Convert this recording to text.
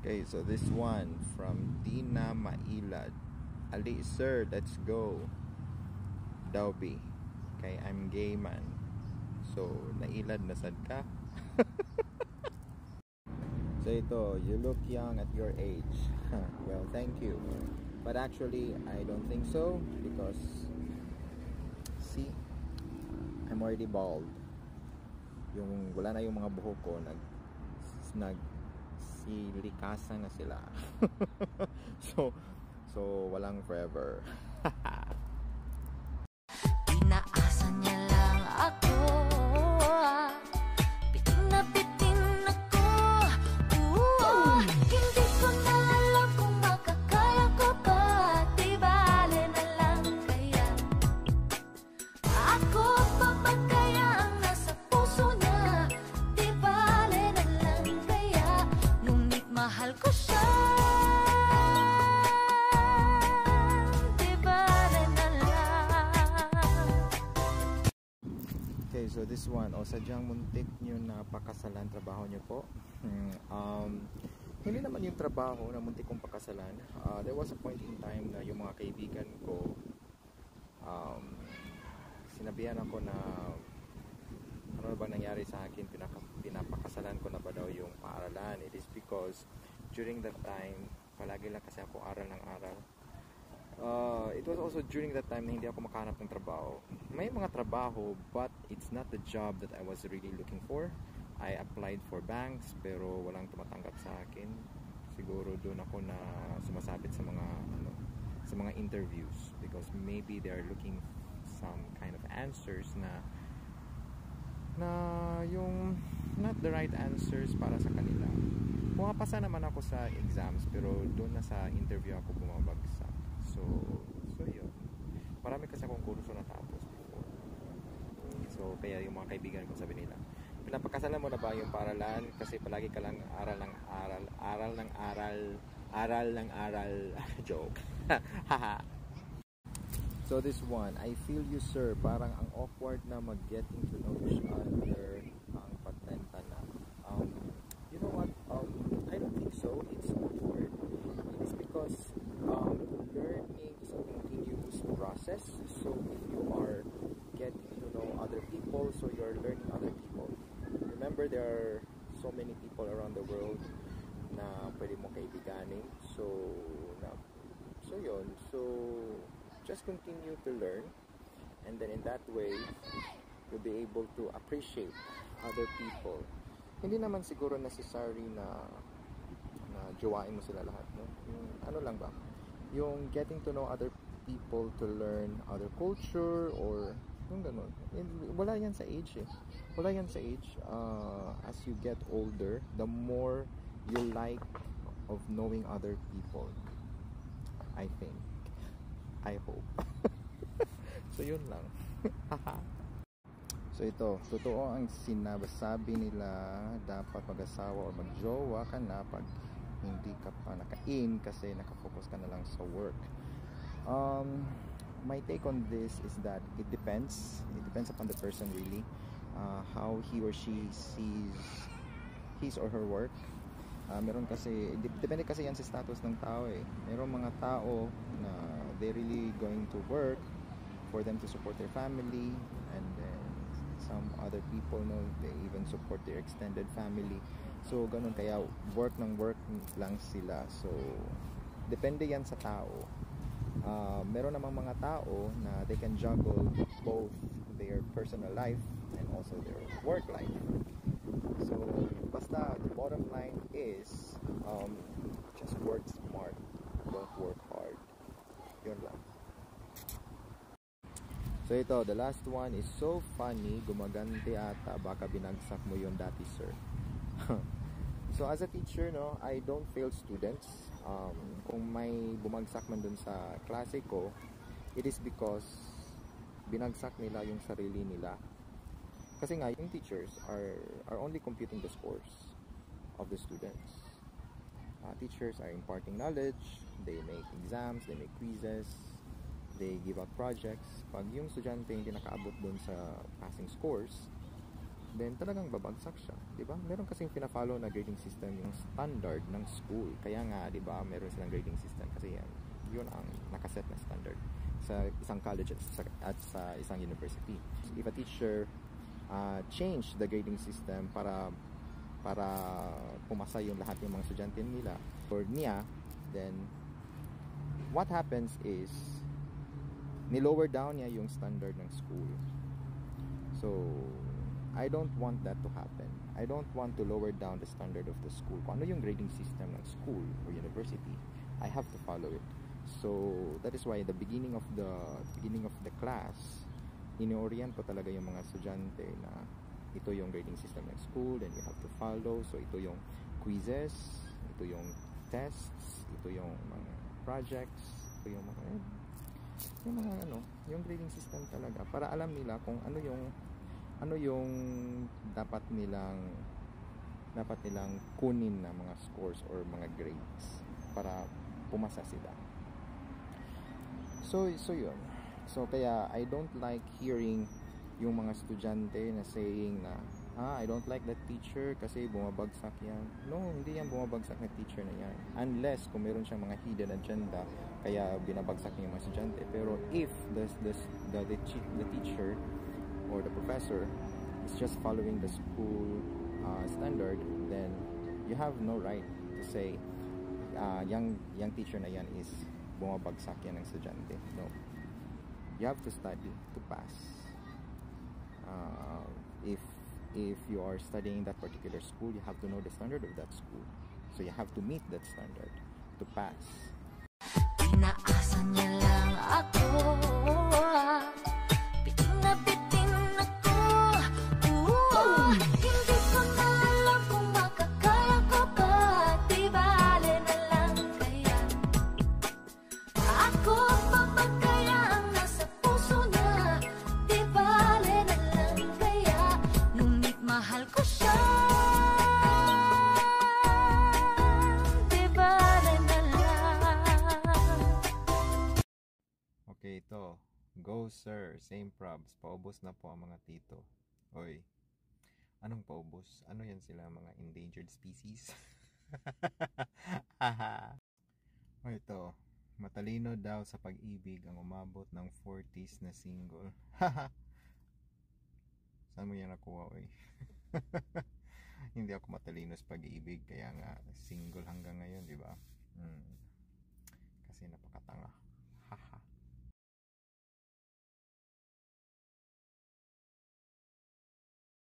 Okay, so this one from Dina Mailad. Ali, sir, let's go. Dawbi. Okay, I'm gay man. So, nailad na sad ka? So ito, you look young at your age. Well, thank you. But actually, I don't think so because see, I'm already bald. Yung wala na yung mga buhok ko, silikasan na sila. so walang forever. Inaasa niya lang ako. Bitin na bitin ako. Hindi ko na alam kung makakaya ko pa. Di bale na lang kaya. Ako pa ba kaya ang nasa puso niya? Di bale na lang kaya. Ngunit mahal ko siya. Okay, so this one, sadyang muntik nyo na pakasalan trabaho nyo po. Hindi naman yung trabaho na muntik kong pakasalan. There was a point in time na yung mga kaibigan ko, sinabihan ako na ano na bang nangyari sa akin, pinapakasalan ko na ba daw yung paaralan. It is because during that time, palagi lang kasi ako aral ng aral. It was also during that time na hindi ako makahanap ng trabaho. May mga trabaho, but it's not the job that I was really looking for. I applied for banks pero walang tumatanggap sa akin. Siguro doon ako na sumasabit sa mga interviews because maybe they are looking some kind of answers na yung not the right answers para sa kanila. Pumapasa naman ako sa exams pero doon na sa interview ako bumabagsak. So yun. Marami kasi akong kurso natapos before. So kaya yung mga kaibigan ko sabi nila, pinapakasalan mo na ba yung paaralan? Kasi palagi ka lang aral ng aral. Joke. Haha. So this one, I feel you sir, parang ang awkward na mag-getting to know each other ang patenta na. You know what? I don't think so. It's awkward. It is because learning is a continuous process. So if you are getting to know other people, so you're learning other people. Remember, there are so many people around the world na pwede mo kaibiganin. So yun. So just continue to learn, and then in that way you'll be able to appreciate other people. Hindi naman siguro necessary na jowain mo sila lahat, no? Yung ano lang ba, yung getting to know other people to learn other culture or yung ganun. Wala yan sa age wala yan sa age. As you get older, the more you like of knowing other people, I think, I hope. So yun lang. So ito, totoo ang sinasabi nila, dapat mag-asawa o mag-jowa ka na pag hindi ka pa naka-in kasi nakafocus ka na lang sa work. My take on this is that it depends upon the person really, how he or she sees his or her work. Meron kasi, depende kasi yan sa status ng tao Meron mga tao na they really going to work for them to support their family, and then some other people, no, they even support their extended family. So ganun, kaya work lang sila. So depende yan sa tao. Meron namang mga tao na they can juggle both their personal life and also their work life. So basta the bottom line is just work smart, don't work hard. Yun lang. So ito, the last one is so funny, gumagante ata, baka binagsak mo yung dati sir. So as a teacher, no, I don't fail students. Kung may bumagsak man dun sa klase ko, it is because binagsak nila yung sarili nila. Kasi nga, yung teachers are only computing the scores of the students. Teachers are imparting knowledge, they make exams, they make quizzes, they give out projects. Pag yung estudyante hindi nakaabot dun sa passing scores, then talagang babagsak siya, di ba? Meron kasing pina-follow na grading system yung standard ng school. Kaya nga, di ba, meron silang grading system kasi yun ang nakaset na standard sa isang college at sa isang university. If a teacher change the grading system para pumasa yung lahat ng mga estudyante nila or niya, then what happens is nilower down niya yung standard ng school. So I don't want that to happen. I don't want to lower down the standard of the school. Kung ano yung grading system ng school or university, I have to follow it. So that is why at the beginning of the class, iniorient ko talaga yung mga estudyante na ito yung grading system ng school, then you have to follow. So ito yung quizzes, ito yung tests, ito yung mga projects, ito yung mga yung grading system talaga para alam nila kung ano yung dapat nilang kunin na mga scores or mga grades para pumasa sila. So yun. So kaya I don't like hearing yung mga estudyante na saying na I don't like that teacher kasi bumabagsak yan. No, hindi yan bumabagsak na teacher na yan. Unless kung meron siyang mga hidden agenda kaya binabagsak niya yung mga estudyante. Pero if the teacher or the professor is just following the school standard, then you have no right to say yung teacher na yan is bumabagsak yan ng estudyante. No. You have to study to pass. If you are studying that particular school, you have to know the standard of that school. So you have to meet that standard to pass. Inaasa niya lang ako, bitin na bitin ako. Hindi ko na alam kung makakaya ko pa. Di bale na lang kaya ako papagkaya ang nasa puso niya. Di bale na lang kaya, ngunit mahal ko siya. Di bale na lang. Okay, ito. Go sir, same probs. Paubos na po ang mga tito. Oy, anong paubos? Ano yan sila, mga endangered species? O ito, matalino daw sa pag-ibig ang umabot ng 40s na single. Saan mo yan nakuha, oy? Hindi ako matalino sa pag-ibig, kaya nga single hanggang ngayon, di ba? Kasi napakatanga.